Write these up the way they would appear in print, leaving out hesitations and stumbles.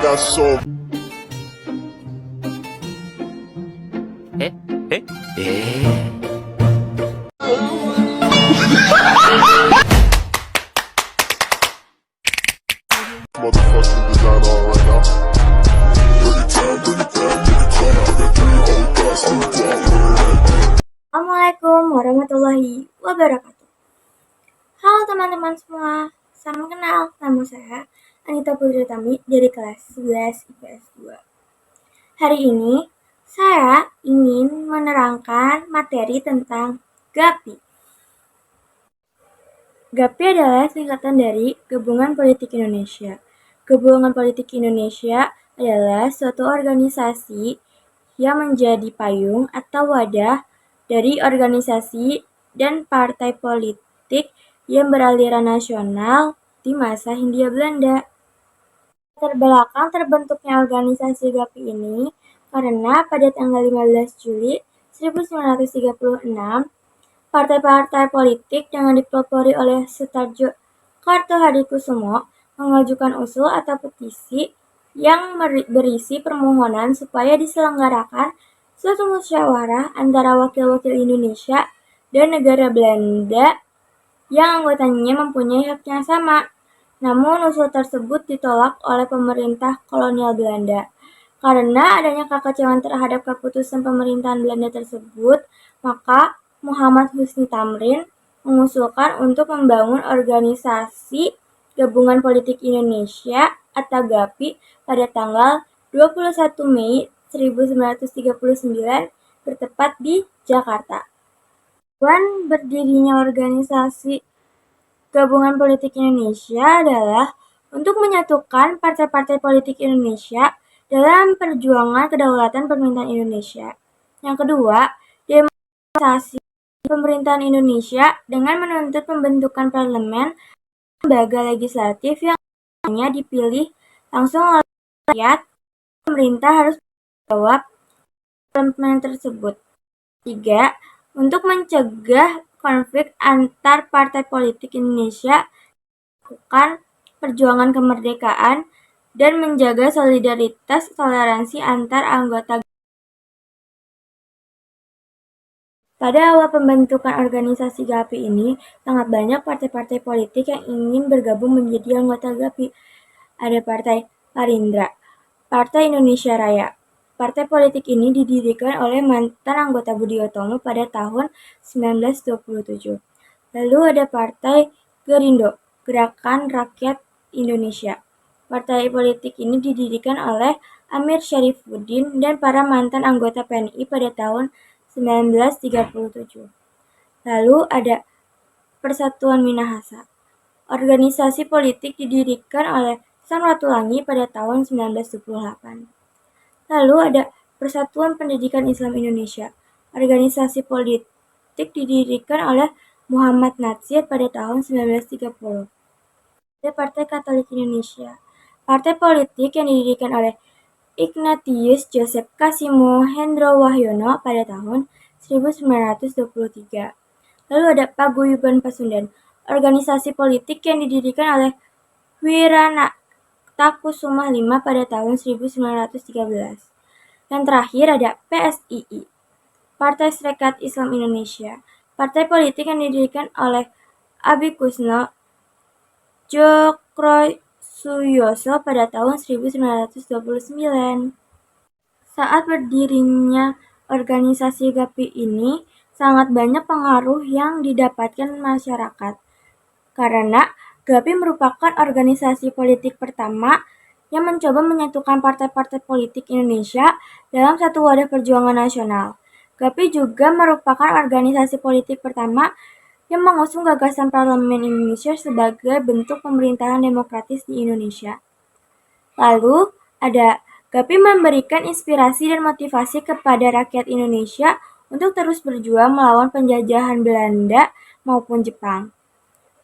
got so motherfucking design on right now. Assalamualaikum warahmatullahi wabarakatuh. Halo teman-teman semua, salam kenal. Nama saya Anita Putri Tami dari kelas 11 IPS 2. Hari ini saya ingin menerangkan materi tentang GAPI. GAPI adalah singkatan dari Gabungan Politik Indonesia. Gabungan Politik Indonesia adalah suatu organisasi yang menjadi payung atau wadah dari organisasi dan partai politik yang beraliran nasional di masa Hindia Belanda. Terbelakang terbentuknya organisasi GAPI ini karena pada tanggal 15 Juli 1936, partai-partai politik dengan dipelopori oleh Sutarjo Kartohadikusumo mengajukan usul atau petisi yang berisi permohonan supaya diselenggarakan suatu musyawarah antara wakil-wakil Indonesia dan negara Belanda yang anggotanya mempunyai hak yang sama. Namun usul tersebut ditolak oleh pemerintah kolonial Belanda. Karena adanya kekecewaan terhadap keputusan pemerintahan Belanda tersebut, maka Muhammad Husni Tamrin mengusulkan untuk membangun organisasi Gabungan Politik Indonesia atau GAPI pada tanggal 21 Mei 1939 bertepat di Jakarta. Tujuan berdirinya organisasi Gabungan Politik Indonesia adalah untuk menyatukan partai-partai politik Indonesia dalam perjuangan kedaulatan pemerintahan Indonesia. Yang kedua, demokratisasi pemerintahan Indonesia dengan menuntut pembentukan parlemen lembaga legislatif yang hanya dipilih langsung oleh rakyat. Pemerintah harus menjawab parlemen tersebut. Tiga, untuk mencegah konflik antar partai politik Indonesia, melakukan perjuangan kemerdekaan dan menjaga solidaritas toleransi antar anggota. Pada awal pembentukan organisasi GAPI ini, sangat banyak partai-partai politik yang ingin bergabung menjadi anggota GAPI. Ada Partai Parindra, Partai Indonesia Raya. Partai politik ini didirikan oleh mantan anggota Budi Utomo pada tahun 1927. Lalu ada Partai Gerindo, Gerakan Rakyat Indonesia. Partai politik ini didirikan oleh Amir Syarifuddin dan para mantan anggota PNI pada tahun 1937. Lalu ada Persatuan Minahasa. Organisasi politik didirikan oleh Samratulangi pada tahun 1928. Lalu ada Persatuan Pendidikan Islam Indonesia. Organisasi politik didirikan oleh Muhammad Natsir pada tahun 1930. Ada Partai Katolik Indonesia. Partai politik yang didirikan oleh Ignatius Joseph Kasimo Hendro Wahyono pada tahun 1923. Lalu ada Paguyuban Pasundan, organisasi politik yang didirikan oleh Wiranatakusuma V pada tahun 1913. Yang terakhir ada PSII, Partai Serikat Islam Indonesia, partai politik yang didirikan oleh Abikusno Djokrosuyoso pada tahun 1929. Saat berdirinya organisasi GAPI ini, sangat banyak pengaruh yang didapatkan masyarakat. Karena GAPI merupakan organisasi politik pertama yang mencoba menyatukan partai-partai politik Indonesia dalam satu wadah perjuangan nasional. GAPI juga merupakan organisasi politik pertama yang mengusung gagasan Parlemen Indonesia sebagai bentuk pemerintahan demokratis di Indonesia. Lalu, ada GAPI memberikan inspirasi dan motivasi kepada rakyat Indonesia untuk terus berjuang melawan penjajahan Belanda maupun Jepang.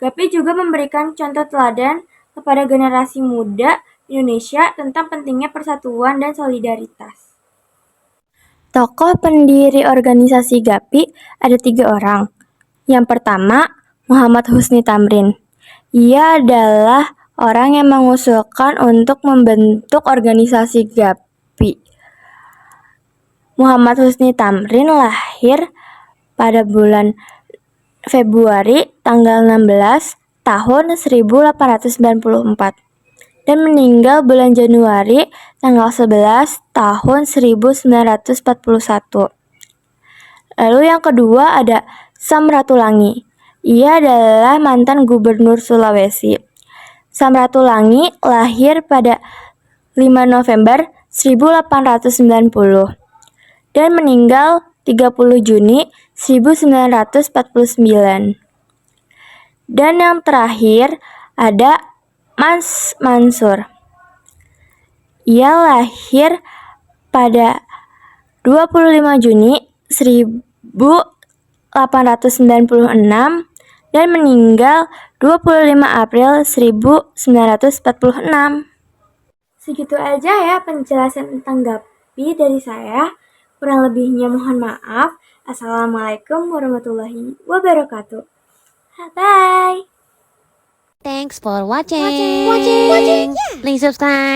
GAPI juga memberikan contoh teladan kepada generasi muda Indonesia tentang pentingnya persatuan dan solidaritas. Tokoh pendiri organisasi GAPI ada 3 orang. Yang pertama, Muhammad Husni Tamrin. Ia adalah orang yang mengusulkan untuk membentuk organisasi GAPI. Muhammad Husni Tamrin lahir pada bulan Februari tanggal 16 tahun 1894 dan meninggal bulan Januari tanggal 11 tahun 1941. Lalu yang kedua ada Samratulangi. Ia adalah mantan gubernur Sulawesi. Samratulangi lahir pada 5 November 1890 dan meninggal 30 Juni 1949. Dan yang terakhir ada Mas Mansur. Ia lahir pada 25 Juni 1896 dan meninggal 25 April 1946. Segitu aja ya penjelasan tentang GAPI dari saya. Kurang lebihnya mohon maaf. Assalamualaikum warahmatullahi wabarakatuh. Bye. Thanks for watching. Please subscribe.